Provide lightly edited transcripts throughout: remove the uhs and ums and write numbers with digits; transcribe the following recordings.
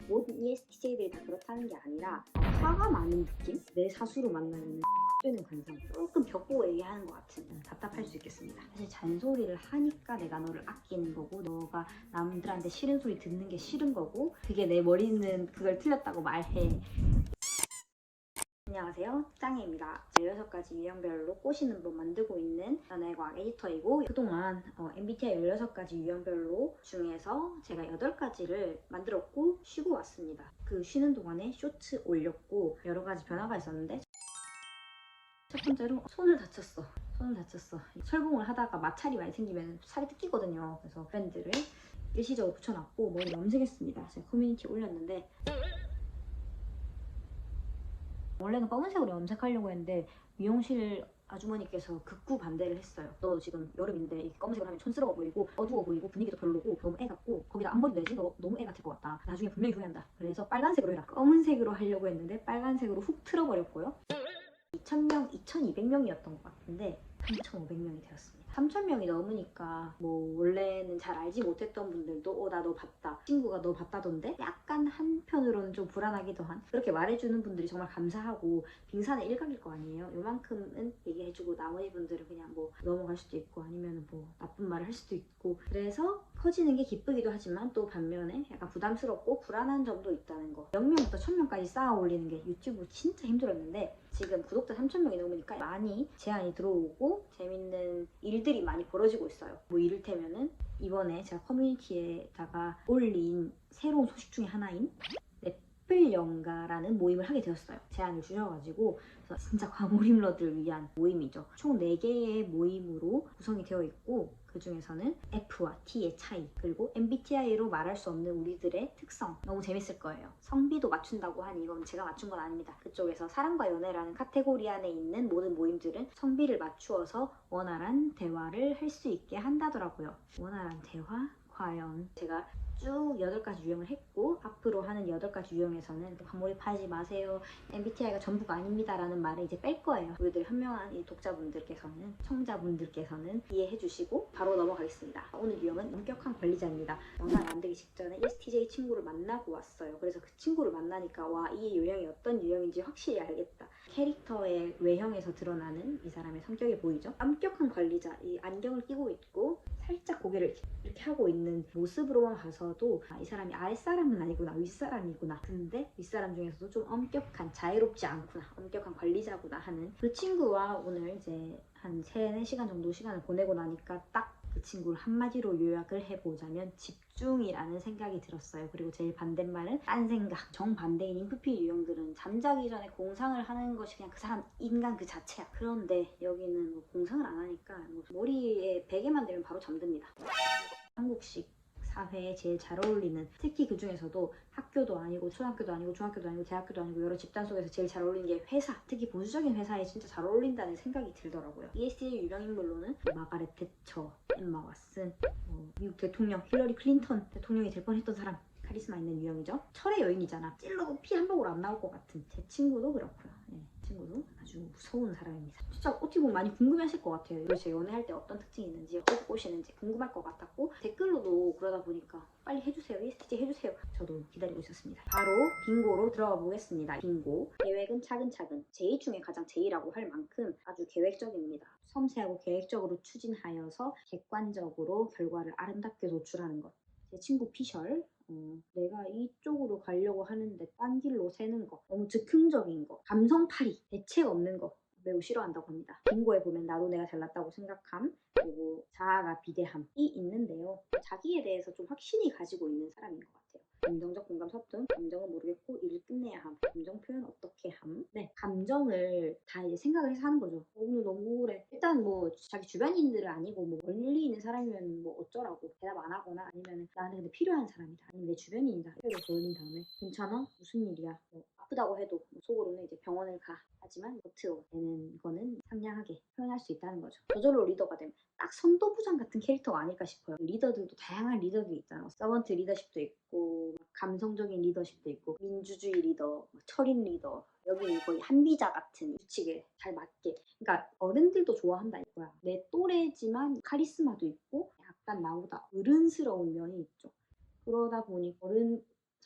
모든 ESTJ들이 다 그렇다는 게 아니라 화가 많은 느낌? 내 사수로 만나면 되는 관상 조금 벽보고 얘기하는 것 같은 답답할 수 있겠습니다. 사실 잔소리를 하니까 내가 너를 아끼는 거고 너가 남들한테 싫은 소리 듣는 게 싫은 거고 그게 내 머리는 그걸 틀렸다고 말해. 안녕하세요, 짱이입니다. 16가지 유형별로 꼬시는 법 만들고 있는 연애 과학 에디터이고 그동안 MBTI 16가지 유형별로 중에서 제가 8가지를 만들었고 쉬고 왔습니다. 그 쉬는 동안에 쇼츠 올렸고 여러 가지 변화가 있었는데 첫 번째로 손을 다쳤어. 철봉을 하다가 마찰이 많이 생기면 살이 뜯기거든요. 그래서 밴드를 일시적으로 붙여놨고 머리 염색했습니다. 제가 커뮤니티에 올렸는데 원래는 검은색으로 염색하려고 했는데 미용실 아주머니께서 극구 반대를 했어요. 너 지금 여름인데 이 검은색을 하면 촌스러워 보이고 어두워 보이고 분위기도 별로고 너무 애 같고 거기다 안 버려도 되지? 너 너무 애 같을 것 같다. 나중에 분명히 후회한다. 그래서 빨간색으로 해라. 검은색으로 하려고 했는데 빨간색으로 훅 틀어버렸고요. 2,000명, 2,200명이었던 것 같은데 3,500명이 되었습니다. 3,000명이 넘으니까 뭐 원래는 잘 알지 못했던 분들도 나 너 봤다, 친구가 너 봤다던데 약간 한편으로는 좀 불안하기도 한 그렇게 말해주는 분들이 정말 감사하고 빙산의 일각일 거 아니에요. 요만큼은 얘기해주고 나머지 분들은 그냥 뭐 넘어갈 수도 있고 아니면 뭐 나쁜 말을 할 수도 있고 그래서 커지는 게 기쁘기도 하지만 또 반면에 약간 부담스럽고 불안한 점도 있다는 거. 0명부터 1,000명까지 쌓아 올리는 게 유튜브 진짜 힘들었는데 지금 구독자 3,000명이 넘으니까 많이 제안이 들어오고 재밌는 일들이 많이 벌어지고 있어요. 뭐 이를테면은 이번에 제가 커뮤니티에다가 올린 새로운 소식 중에 하나인 넷플 연가라는 모임을 하게 되었어요. 제안을 주셔가지고 그래서 진짜 과몰입러들 위한 모임이죠. 총 4개의 모임으로 구성이 되어 있고 그 중에서는 F와 T의 차이 그리고 MBTI로 말할 수 없는 우리들의 특성 너무 재밌을 거예요. 성비도 맞춘다고 하니 이건 제가 맞춘 건 아닙니다. 그쪽에서 사랑과 연애라는 카테고리 안에 있는 모든 모임들은 성비를 맞추어서 원활한 대화를 할 수 있게 한다더라고요. 원활한 대화? 과연 제가 쭉 8가지 유형을 했고 앞으로 하는 8가지 유형에서는 과몰입하지 마세요. MBTI가 전부가 아닙니다 라는 말을 이제 뺄 거예요. 우리들 현명한 이 독자분들께서는 청자분들께서는 이해해 주시고 바로 넘어가겠습니다. 오늘 유형은 엄격한 관리자입니다. 영상 만들기 직전에 ESTJ 친구를 만나고 왔어요. 그래서 그 친구를 만나니까 와, 이 유형이 어떤 유형인지 확실히 알겠다. 캐릭터의 외형에서 드러나는 이 사람의 성격이 보이죠? 엄격한 관리자, 이 안경을 끼고 있고 살짝 고개를 이렇게 하고 있는 모습으로만 봐서도 이 사람이 아랫사람은 아니구나, 윗사람이구나. 근데 윗사람 중에서도 좀 엄격한, 자유롭지 않구나, 엄격한 관리자구나 하는 그 친구와 오늘 이제 한 3-4시간 정도 시간을 보내고 나니까 딱 그 친구를 한마디로 요약을 해보자면 집중이라는 생각이 들었어요. 그리고 제일 반대말은 딴 생각. 정반대인 인프피 유형들은 잠자기 전에 공상을 하는 것이 그냥 그 사람 인간 그 자체야. 그런데 여기는 뭐 공상을 안 하니까 뭐 머리에 베개만 대면 바로 잠듭니다. 한국식 사회에 제일 잘 어울리는, 특히 그 중에서도 학교도 아니고 초등학교도 아니고 중학교도 아니고 대학교도 아니고 여러 집단 속에서 제일 잘 어울리는 게 회사, 특히 보수적인 회사에 진짜 잘 어울린다는 생각이 들더라고요. ESTJ 유명인물로는 마가렛 태처, 엠마 왓슨, 미국 대통령 힐러리 클린턴 대통령이 될 뻔했던 사람, 카리스마 있는 유형이죠. 철의 여인이잖아. 찔러도 피 한 방울 안 나올 것 같은. 제 친구도 그렇고요. 네, 친구도 아주 무서운 사람입니다. 진짜 어떻게 보면 많이 궁금해하실 것 같아요. 도대체 연애할 때 어떤 특징이 있는지, 어떻게 꼬시는지 궁금할 것 같았고 댓글로도 그러다 보니까 빨리 해주세요, ESTJ 해주세요. 저도 기다리고 있었습니다. 바로 빙고로 들어가 보겠습니다. 빙고. 계획은 차근차근. 제2 중에 가장 제2라고 할 만큼 아주 계획적입니다. 섬세하고 계획적으로 추진하여서 객관적으로 결과를 아름답게 도출하는 것. 제 친구 피셜. 내가 이쪽으로 가려고 하는데 딴 길로 새는 거, 너무 즉흥적인 거, 감성팔이, 대책 없는 거 매우 싫어한다고 합니다. 빙고에 보면 나도 내가 잘났다고 생각함, 그리고 자아가 비대함이 있는데요. 자기에 대해서 좀 확신이 가지고 있는 사람인 것 같아요. 감정적 공감 서툰, 감정은 모르겠고 일을 끝내야 함, 감정 표현 어떻게 함. 네, 감정을 다 이제 생각을 해서 하는 거죠. 오늘 너무 우울해. 일단 뭐 자기 주변인들은 아니고 뭐 멀리 있는 사람이면 뭐 어쩌라고 대답 안 하거나 아니면 나한테 근데 필요한 사람이다, 아니면 내 주변인이다 이렇게 돌린 다음에 괜찮아? 무슨 일이야? 뭐 아프다고 해도 속으로는 이제 병원을 가. 하지만 겉으로 내는 거는 상냥하게 표현할 수 있다는 거죠. 저절로 리더가 되면 딱 선도부장 같은 캐릭터가 아닐까 싶어요. 리더들도 다양한 리더들이 있잖아요. 서번트 리더십도 있고 감성적인 리더십도 있고 민주주의 리더, 철인 리더, 여기 거의 한비자 같은 규칙에 잘 맞게. 그러니까 어른들도 좋아한다 이거야. 내 또래지만 카리스마도 있고 약간 나보다 어른스러운 면이 있죠. 그러다 보니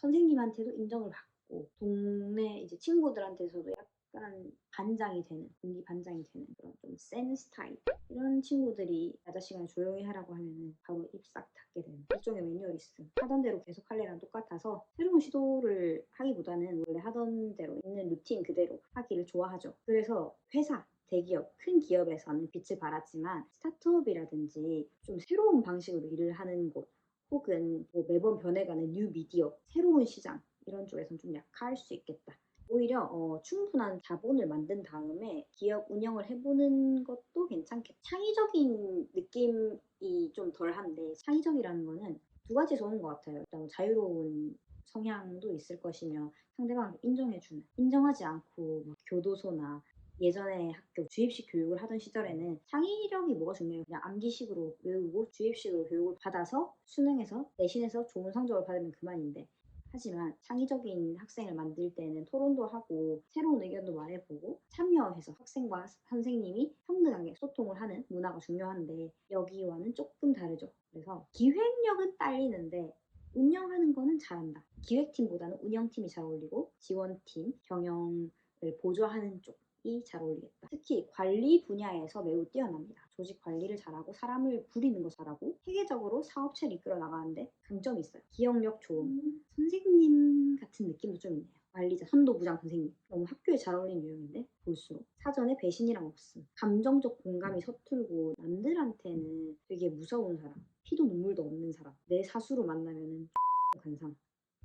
선생님한테도 인정을 받고 동네 이제 친구들한테서도 약간 반장이 되는, 공기 반장이 되는 그런 좀 센 스타일. 이런 친구들이 야자 시간에 조용히 하라고 하면은 바로 입 싹 닫게 되는 일종의 매너리즘. 하던 대로 계속 할래랑 똑같아서 새로운 시도를 하기보다는 원래 하던 대로 있는 루틴 그대로 하기를 좋아하죠. 그래서 회사, 대기업, 큰 기업에서는 빛을 발했지만 스타트업이라든지 좀 새로운 방식으로 일을 하는 곳 혹은 뭐 매번 변해가는 뉴 미디어, 새로운 시장 이런 쪽에서는 좀 약할 수 있겠다. 오히려 충분한 자본을 만든 다음에 기업 운영을 해보는 것도 괜찮겠다. 창의적인 느낌이 좀 덜한데 창의적이라는 거는 두 가지에서 오는 것 같아요. 일단 자유로운 성향도 있을 것이며 상대방을 인정해주는, 인정하지 않고 막 교도소나 예전에 학교 주입식 교육을 하던 시절에는 창의력이 뭐가 중요해요. 그냥 암기식으로 외우고 주입식으로 교육을 받아서 수능에서 내신에서 좋은 성적을 받으면 그만인데, 하지만 창의적인 학생을 만들 때는 토론도 하고 새로운 의견도 말해보고 참여해서 학생과 선생님이 평등하게 소통을 하는 문화가 중요한데 여기와는 조금 다르죠. 그래서 기획력은 딸리는데 운영하는 거는 잘한다. 기획팀보다는 운영팀이 잘 어울리고 지원팀, 경영을 보조하는 쪽이 잘 어울리겠다. 특히 관리 분야에서 매우 뛰어납니다. 조직 관리를 잘하고 사람을 부리는 거 잘하고 체계적으로 사업체를 이끌어 나가는데 강점이 있어요. 기억력 좋음. 선생님 같은 느낌도 좀 있네요. 관리자, 선도부장 선생님. 너무 학교에 잘 어울리는 유형인데 볼수록 사전에 배신이랑 없음. 감정적 공감이 서툴고 남들한테는 되게 무서운 사람. 피도 눈물도 없는 사람. 내 사수로 만나면은 관상.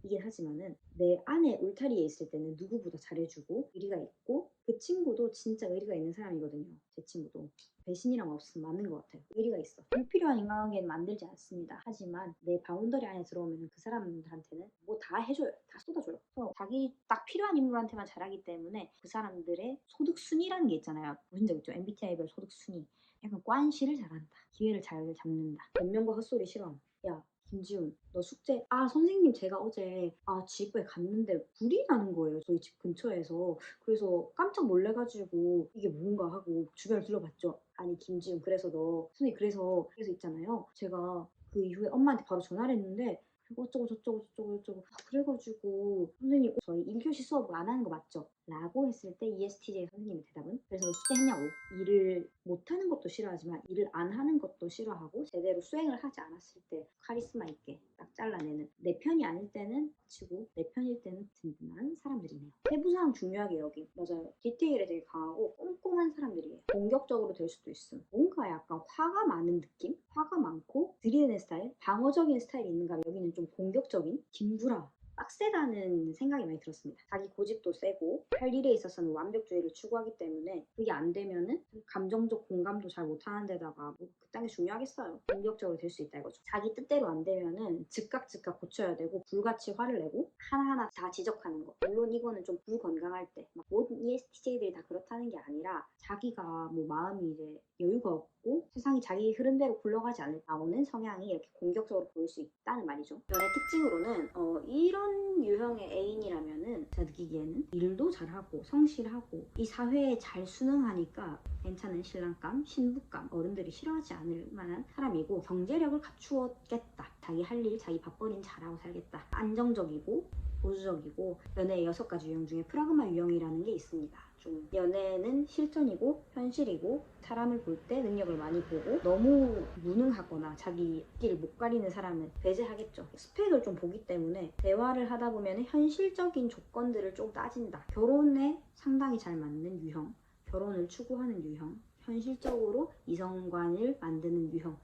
이긴 하지만은 내 안에 울타리에 있을 때는 누구보다 잘해주고 의리가 있고 그 친구도 진짜 의리가 있는 사람이거든요. 제 친구도. 배신이랑 없으면 맞는 것 같아요. 의리가 있어. 불필요한 인간관계는 만들지 않습니다. 하지만 내 바운더리 안에 들어오면 그 사람들한테는 뭐 다 해줘요. 다 쏟아줘요. 그래서 자기 딱 필요한 인물한테만 잘하기 때문에 그 사람들의 소득 순위라는 게 있잖아요. 보신 적 있죠? MBTI별 소득 순위. 약간 관시를 잘한다. 기회를 잘 잡는다. 변명과 헛소리 싫어함. 야, 김지훈, 너 숙제, 선생님 제가 어제, 집에 갔는데 불이 나는 거예요. 저희 집 근처에서. 그래서 깜짝 놀래가지고 이게 뭔가 하고 주변을 둘러봤죠. 아니, 김지훈, 그래서 너, 선생님, 그래서 있잖아요. 제가 그 이후에 엄마한테 바로 전화를 했는데, 그리고 어쩌고 저쩌고 저쩌고 저쩌고 그래가지고 선생님 저희 1교시 수업을 안 하는 거 맞죠? 라고 했을 때 ESTJ 선생님의 대답은 그래서 숙제 했냐고. 일을 못하는 것도 싫어하지만 일을 안 하는 것도 싫어하고 제대로 수행을 하지 않았을 때 카리스마 있게 딱 잘라내는, 내 편이 아닐 때는 치고 내 편일 때는 든든한 사람들이네요. 세부사항 중요하게 여김. 맞아요. 디테일에 되게 강하고 꼼꼼한 사람들이에요. 공격적으로 될 수도 있음. 뭔가 약간 화가 많은 느낌? 화가 많고 들이대는 스타일? 방어적인 스타일이 있는가 하면 여기는 좀 공격적인? 김구라. 빡세다는 생각이 많이 들었습니다. 자기 고집도 세고 할 일에 있어서는 완벽주의를 추구하기 때문에 그게 안 되면은 감정적 공감도 잘 못하는 데다가 뭐 그딴 게 중요하겠어요. 공격적으로 될 수 있다 이거죠. 자기 뜻대로 안 되면은 즉각 고쳐야 되고 불같이 화를 내고 하나하나 다 지적하는 거. 물론 이거는 좀 불건강할 때 막 모든 ESTJ들이 다 그렇다는 게 아니라 자기가 뭐 마음이 이제 여유가 없고 세상이 자기 흐름대로 굴러가지 않을 나오는 성향이 이렇게 공격적으로 보일 수 있다는 말이죠. 연애 특징으로는 이런 유형의 애인이라면은 제가 느끼기에는 일도 잘하고 성실하고 이 사회에 잘 순응하니까 괜찮은 신랑감, 신부감, 어른들이 싫어하지 않을 만한 사람이고 경제력을 갖추었겠다. 자기 할 일, 자기 밥벌이는 잘하고 살겠다. 안정적이고 보수적이고 연애의 6가지 유형 중에 프라그마 유형이라는 게 있습니다. 좀 연애는 실전이고 현실이고 사람을 볼 때 능력을 많이 보고 너무 무능하거나 자기 길을 못 가리는 사람은 배제하겠죠. 스펙을 좀 보기 때문에 대화를 하다 보면 현실적인 조건들을 좀 따진다. 결혼에 상당히 잘 맞는 유형, 결혼을 추구하는 유형, 현실적으로 이성관을 만드는 유형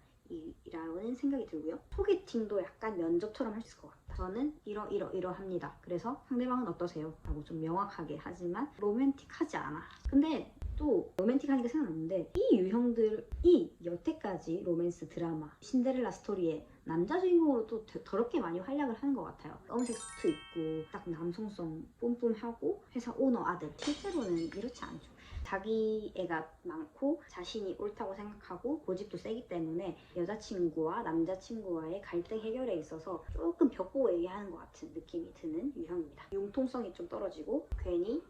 이라는 생각이 들고요. 소개팅도 약간 면접처럼 할 수 있을 것 같다. 저는 이러합니다. 그래서 상대방은 어떠세요? 라고 좀 명확하게 하지만 로맨틱하지 않아. 근데 또 로맨틱하니까 생각났는데 이 유형들이 여태까지 로맨스 드라마 신데렐라 스토리에 남자 주인공으로 또 더럽게 많이 활약을 하는 것 같아요. 검은색 수트 입고 딱 남성성 뿜뿜하고 회사 오너 아들. 실제로는 이렇지 않죠. 자기 애가 많고 자신이 옳다고 생각하고 고집도 세기 때문에 여자친구와 남자친구와의 갈등 해결에 있어서 조금 벽 보고 얘기하는 것 같은 느낌이 드는 유형입니다. 융통성이 좀 떨어지고 괜히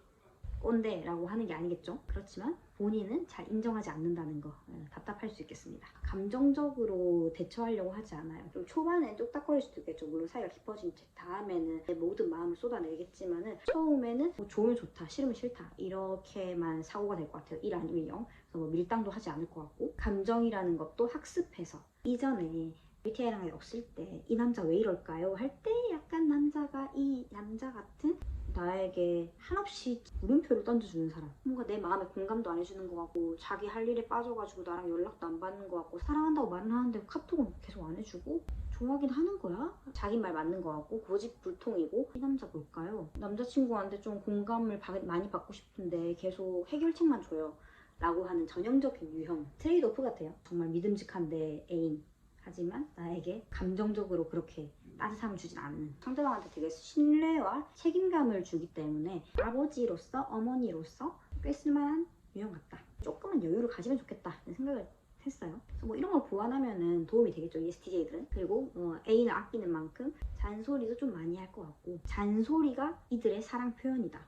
꼰대 라고 하는 게 아니겠죠. 그렇지만 본인은 잘 인정하지 않는다는 거 답답할 수 있겠습니다. 감정적으로 대처하려고 하지 않아요. 좀 초반엔 뚝딱거릴 수도 있겠죠. 물론 사이가 깊어진 다음에는 내 모든 마음을 쏟아내겠지만은 처음에는 뭐 좋으면 좋다, 싫으면 싫다 이렇게만 사고가 될 것 같아요. 1 아니면 0. 그래서 뭐 밀당도 하지 않을 것 같고, 감정이라는 것도 학습해서 이전에 MBTI라는 게 없을 때 이 남자 왜 이럴까요? 할 때 약간 남자가 이 남자 같은 나에게 한없이 물음표를 던져주는 사람, 뭔가 내 마음에 공감도 안 해주는 것 같고 자기 할 일에 빠져가지고 나랑 연락도 안 받는 것 같고 사랑한다고 말은 하는데 카톡은 계속 안 해주고 좋아하긴 하는 거야? 자기 말 맞는 것 같고 고집불통이고 이 남자 뭘까요? 남자친구한테 좀 공감을 많이 받고 싶은데 계속 해결책만 줘요 라고 하는 전형적인 유형 트레이드오프 같아요. 정말 믿음직한 내 애인, 하지만 나에게 감정적으로 그렇게 따뜻함을 주진 않는, 상대방한테 되게 신뢰와 책임감을 주기 때문에 아버지로서 어머니로서 꽤 쓸만한 유형 같다. 조금은 여유를 가지면 좋겠다 생각을 했어요. 그래서 뭐 이런 걸 보완하면은 도움이 되겠죠, ESTJ들은. 그리고 애인을 아끼는 만큼 잔소리도 좀 많이 할 것 같고, 잔소리가 이들의 사랑 표현이다.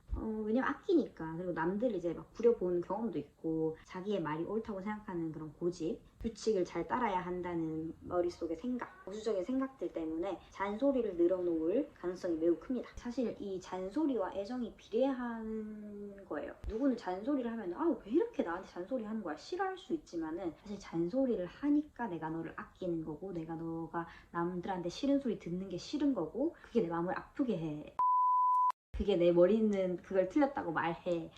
왜냐면 아끼니까. 그리고 남들 이제 막 부려본 경험도 있고 자기의 말이 옳다고 생각하는 그런 고집, 규칙을 잘 따라야 한다는 머릿속의 생각, 보수적인 생각들 때문에 잔소리를 늘어놓을 가능성이 매우 큽니다. 사실 이 잔소리와 애정이 비례한 거예요. 누구는 잔소리를 하면 왜 이렇게 나한테 잔소리 하는 거야 싫어할 수 있지만은, 사실 잔소리를 하니까 내가 너를 아끼는 거고 내가 너가 남들한테 싫은 소리 듣는 게 싫은 거고 그게 내 마음을 아프게 해. 그게 내 머리는 그걸 틀렸다고 말해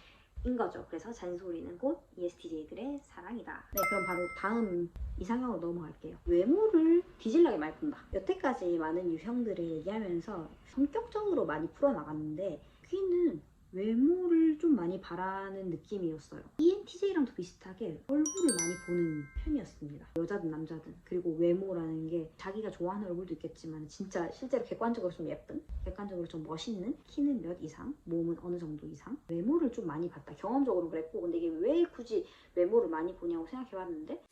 인 거죠. 그래서 잔소리는 곧 ESTJ들의 사랑이다. 네, 그럼 바로 다음 이상형으로 넘어갈게요. 외모를 뒤질나게 많이 본다. 여태까지 많은 유형들을 얘기하면서 성격적으로 많이 풀어나갔는데 여기는 외모를 좀 많이 바라는 느낌이었어요. ENTJ랑도 비슷하게 얼굴을 많이 보는 편이었습니다. 여자든 남자든. 그리고 외모라는 게 자기가 좋아하는 얼굴도 있겠지만 진짜 실제로 객관적으로 좀 예쁜, 객관적으로 좀 멋있는, 키는 몇 이상, 몸은 어느 정도 이상, 외모를 좀 많이 봤다. 경험적으로 그랬고, 근데 이게 왜 굳이 외모를 많이 보냐고 생각해봤는데,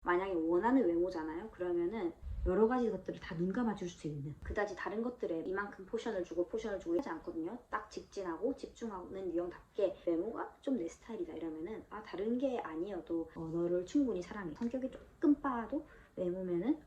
만약에 원하는 외모잖아요. 그러면은 여러 가지 것들을 다 눈 감아 줄 수 있는, 그다지 다른 것들에 이만큼 포션을 주고 하지 않거든요. 딱 직진하고 집중하는 유형답게 외모가 좀 내 스타일이다 이러면은 다른 게 아니어도 너를 충분히 사랑해. 성격이 조금 빠도 외모면은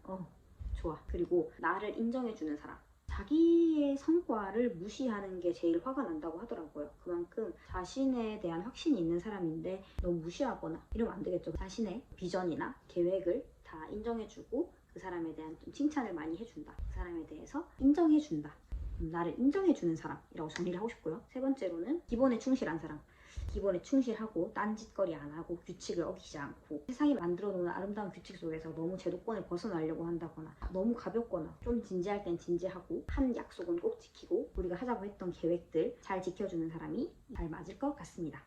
좋아. 그리고 나를 인정해주는 사람, 자기의 성과를 무시하는 게 제일 화가 난다고 하더라고요. 그만큼 자신에 대한 확신이 있는 사람인데 너무 무시하거나 이러면 안 되겠죠. 자신의 비전이나 계획을 다 인정해주고 그 사람에 대한 좀 칭찬을 많이 해준다. 그 사람에 대해서 인정해준다. 나를 인정해주는 사람이라고 정리를 하고 싶고요. 세 번째로는 기본에 충실한 사람. 기본에 충실하고 딴짓거리 안 하고 규칙을 어기지 않고, 세상이 만들어 놓은 아름다운 규칙 속에서 너무 제도권을 벗어나려고 한다거나 너무 가볍거나, 좀 진지할 땐 진지하고 한 약속은 꼭 지키고 우리가 하자고 했던 계획들 잘 지켜주는 사람이 잘 맞을 것 같습니다.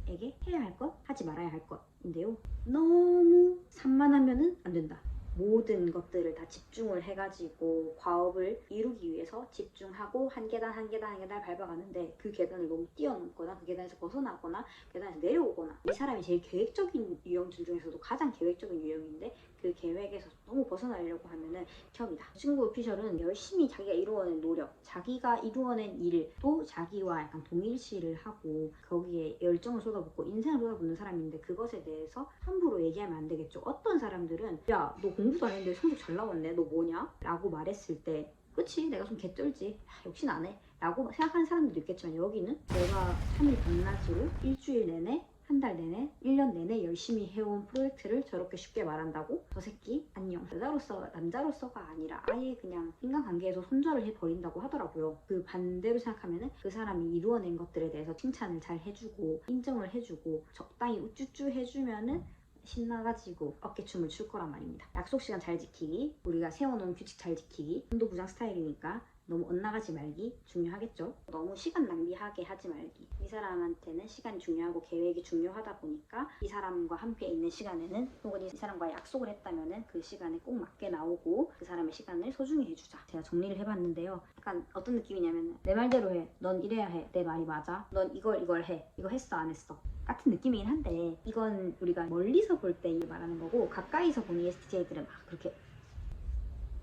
ESTJ에게 해야 할 것, 하지 말아야 할 것인데요. 너무 산만하면은 안 된다. 모든 것들을 다 집중을 해가지고 과업을 이루기 위해서 집중하고 한 계단 한 계단 한 계단 밟아가는데 그 계단을 너무 뛰어넘거나 그 계단에서 벗어나거나 계단에서 내려오거나, 이 사람이 제일 계획적인 유형들 중에서도 가장 계획적인 유형인데 그 계획에서 너무 벗어나려고 하면은 피셜이다. 친구 피셜은 열심히 자기가 이루어낸 노력, 자기가 이루어낸 일도 자기와 약간 동일시를 하고 거기에 열정을 쏟아붓고 인생을 쏟아붓는 사람인데, 그것에 대해서 함부로 얘기하면 안 되겠죠. 어떤 사람들은 야, 너 공부도 안 했는데 성적 잘 나왔네, 너 뭐냐? 라고 말했을 때 그치, 내가 좀 개쩔지, 역시 나네 라고 생각하는 사람들도 있겠지만, 여기는 내가 3일 밤낮으로 일주일 내내, 한 달 내내, 1년 내내 열심히 해온 프로젝트를 저렇게 쉽게 말한다고? 저 새끼 안녕. 여자로서 남자로서가 아니라 아예 그냥 인간관계에서 손절을 해버린다고 하더라고요. 그 반대로 생각하면은 그 사람이 이루어낸 것들에 대해서 칭찬을 잘 해주고 인정을 해주고 적당히 우쭈쭈 해주면은 신나가지고 어깨춤을 출 거란 말입니다. 약속 시간 잘 지키기, 우리가 세워놓은 규칙 잘 지키기, 운도부장 스타일이니까 너무 엇나가지 말기 중요하겠죠. 너무 시간 낭비하게 하지 말기. 이 사람한테는 시간이 중요하고 계획이 중요하다 보니까 이 사람과 함께 있는 시간에는, 혹은 이 사람과 약속을 했다면은 그 시간에 꼭 맞게 나오고 그 사람의 시간을 소중히 해주자. 제가 정리를 해봤는데요. 약간 어떤 느낌이냐면, 내 말대로 해, 넌 이래야 해, 내 말이 맞아, 넌 이걸 해, 이거 했어 안 했어 같은 느낌이긴 한데, 이건 우리가 멀리서 볼 때 말하는 거고, 가까이서 보는 ESTJ들은 막 그렇게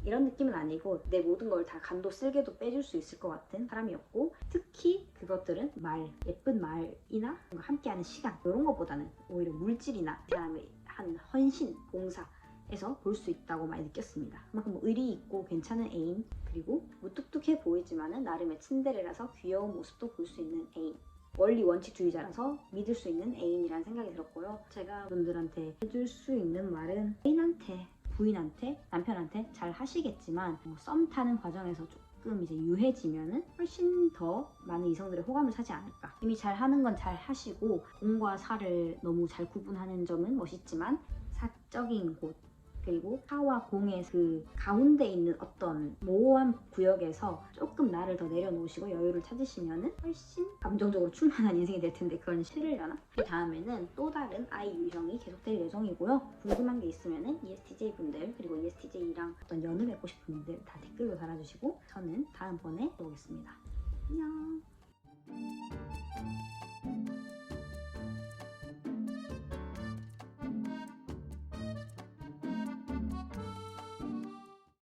이런 느낌은 아니고 내 모든 걸 다 간도 쓸개도 빼줄 수 있을 것 같은 사람이었고, 특히 그것들은 예쁜 말이나 뭔가 함께하는 시간 이런 것보다는 오히려 물질이나 그 사람의 한 헌신, 봉사에서 볼 수 있다고 많이 느꼈습니다. 그만큼 의리 있고 괜찮은 애인, 그리고 무뚝뚝해 보이지만은 나름의 츤데레라서 귀여운 모습도 볼 수 있는 애인, 원리 원칙주의자라서 믿을 수 있는 애인이라는 생각이 들었고요. 제가 분들한테 해줄 수 있는 말은 애인한테, 부인한테, 남편한테 잘 하시겠지만 썸 타는 과정에서 조금 이제 유해지면은 훨씬 더 많은 이성들의 호감을 사지 않을까. 이미 잘 하는 건 잘 하시고 공과 사를 너무 잘 구분하는 점은 멋있지만, 사적인 곳 그리고 사와 공의 그 가운데 있는 어떤 모호한 구역에서 조금 나를 더 내려놓으시고 여유를 찾으시면은 훨씬 감정적으로 충만한 인생이 될 텐데 그건 싫으려나? 그 다음에는 또 다른 아이 유형이 계속될 예정이고요. 궁금한 게 있으면은 ESTJ 분들, 그리고 ESTJ랑 어떤 연을 맺고 싶은 분들 다 댓글로 달아주시고 저는 다음번에 또 오겠습니다. 안녕.